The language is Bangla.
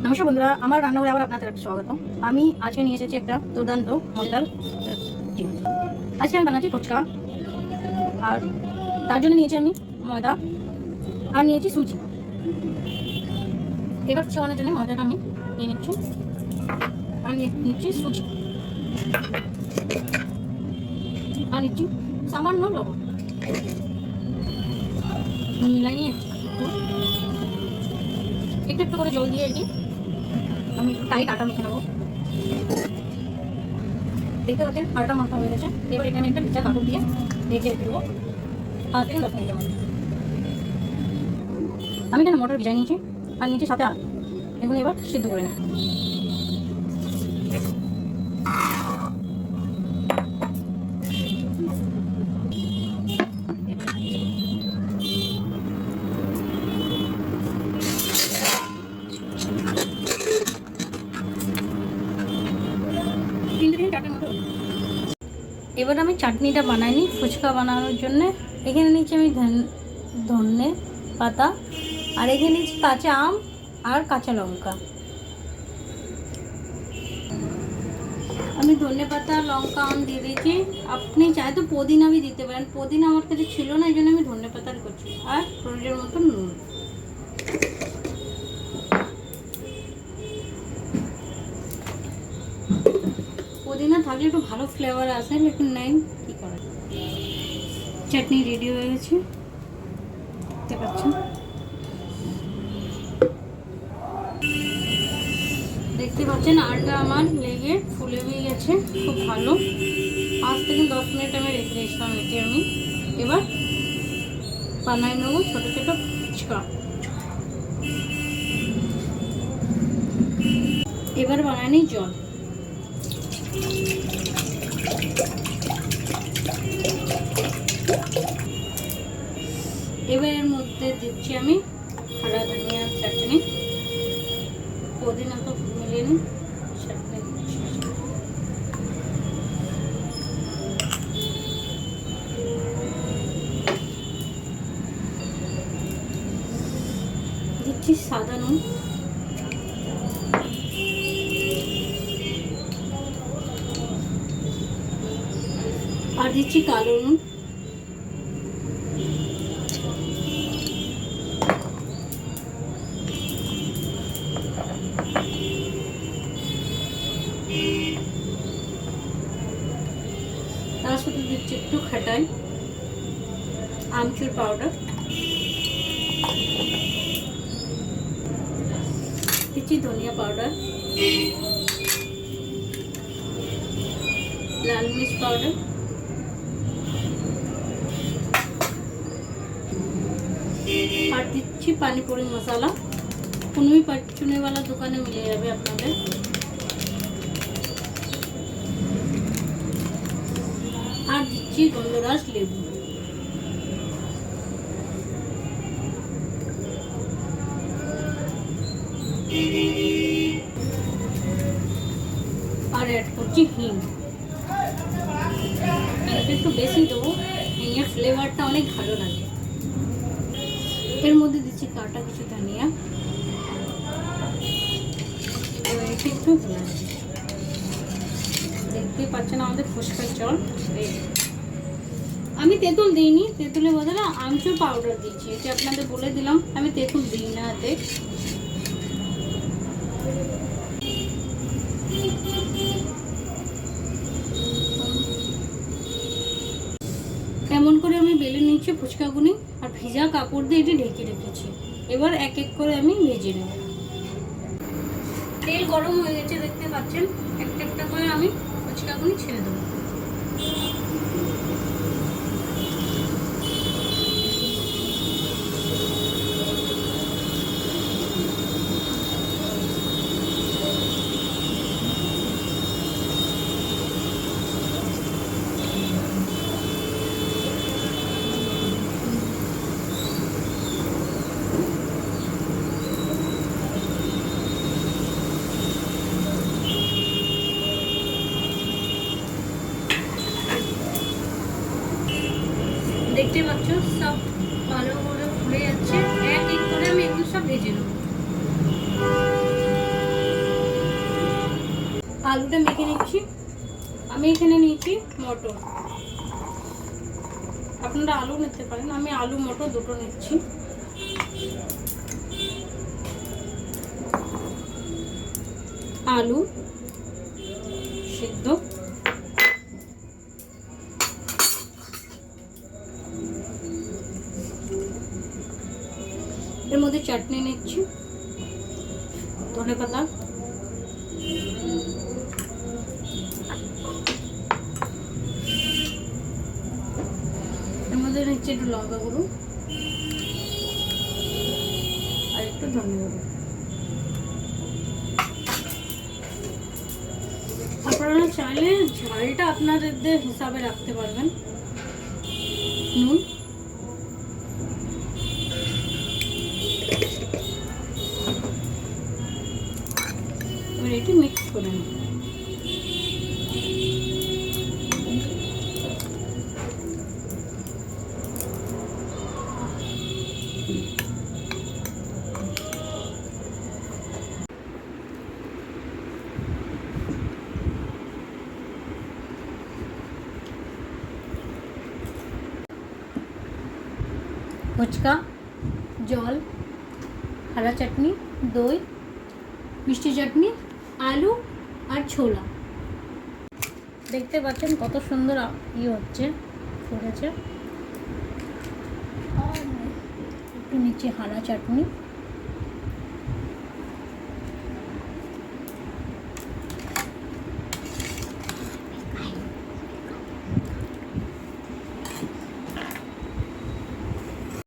নমস্কার বন্ধুরা, আমার রান্নাঘরে আবার আপনাদের একটা স্বাগত। আমি আজকে নিয়ে এসেছি একটা দুর্দান্ত মজাদার জিনিস। আজকে আমি বানাচ্ছি ফুচকা, আর তার জন্য নিয়েছি আমি ময়দা আর নিয়েছি সুজি। এবার ফুচকা বানানোর জন্য ময়দাটা আমি নিয়ে নিচ্ছি আর নিচ্ছি সুজি আর নিচ্ছি সামান্য লবণ। মিলাইয়ে একটু একটু করে জল দিয়ে এটি আমি একটু টাইট আটা মেখে নেবো। দেখতে পাচ্ছেন আটা মাখা হয়ে গেছে। এবার এখানে একটা ভিজা কাপড় দিয়ে ঢেকে রেখে দেবো 5 থেকে 10 মিনিটের মধ্যে। আমি এখানে মটর ভিজাই নিয়েছি আর নিচে সাথে আলু, এগুলো এবার সিদ্ধ করে নেব। এবার আমি চাটনিটা বানাইনি ফুচকা বানানোর জন্য। এখানে নিচ্ছি আমি ধনে পাতা আর এখানে নিচ্ছি কাঁচা আম আর কাঁচা লঙ্কা। আমি ধনে পাতা লঙ্কা আম দিয়ে দিয়েছি। আপনি চাই তো পুদিনা भी দিতে পারেন, পুদিনা আমার কাছে ছিল না, এই জন্য আমি ধনে পাতার করছি। আর প্রয়োজন মতো নুন। পুদিনা থাকলে একটু ভালো ফ্লেভার আসে, লেকিন নাই, কি করা। চাটনি রেডি হয়ে গেছে, দেখতে পাচ্ছেন। দেখতে পাচ্ছেন আটা আমার লেগে ফুলে হয়ে গেছে খুব ভালো। 5 থেকে 10 মিনিট আমি রেখে দিয়েছিলাম এটি। আমি এবার বানাই নেবো ছোটো ছোটো ফুচকা। এবার বানাই নিই জল। এবার এর মধ্যে দিচ্ছি আমি হরা ধনিয়া চাটনি, পুদিনা তো মিলিয়ে নিই, চাটনি দিচ্ছি সাদা নুন, আর দিচ্ছি কালো নুন, তার সাথে দিচ্ছি একটু খাটাই আমচুর পাউডার, দিচ্ছি ধনিয়া পাউডার, লাল मिर्च पाउडर, আর দিচ্ছি পানিপুরি মশলা। কোনো भी चुने वाला দোকানে মিলে যাবে আপনাদের। আর দিচ্ছি গন্ধরাজ লেবু। আর অ্যাড করছি হিং। একটু বেশি দেবো, হিঙের ফ্লেভারটা অনেক ভালো লাগে। এর মধ্যে দিচ্ছি কাটা কিছু ধনিয়া। একটু দেখতে পাচ্ছেন আমাদের ফুচকার জল রেডি। আমি তেঁতুল দিইনি, তেঁতুলের বদলে আমচুর পাউডার দিচ্ছি। এটা আপনাদের বলে দিলাম, আমি তেঁতুল দিই না এতে। এমন করে আমি বেলে নিচ্ছি ফুচকাগুনি আর ভিজা কাপড় দিয়ে এটি ঢেকে রেখেছি। এবার এক এক করে আমি ভেজে নেব। তেল গরম হয়ে গেছে, দেখতে পাচ্ছেন। একটা একটা করে আমি ফুচকাগুনি ছেড়ে দেবো। দেখতে পাচ্ছ সব ভালো করে ফুলে যাচ্ছে। এক এক করে আমি এগুলো সব ভেজে নেব। আলুটা মেখে নিচ্ছি। আমি এখানে নিয়েছি মটর, আপনারা আলু নিতে পারেন, আমি আলু মটর দুটো নিচ্ছি। আলু সিদ্ধ, এর মধ্যে চাটনি নিচ্ছি, ধনেপাতা, এর মধ্যে নিচ্ছি একটু লঙ্কা গুঁড়ো আর একটু ধনে গুঁড়ো। আপনারা চাইলে ঝালটা আপনাদের হিসাবে রাখতে পারবেন। নুন, এবার এটি মিক্স করে নিন। ফুচকা, জল, হরা চাটনি, দই, মিষ্টি চাটনি, আলু আর ছোলা। দেখতে পাচ্ছেন কত সুন্দর হচ্ছে, ফুটেছে। একটু নিচে হরা চাটনি।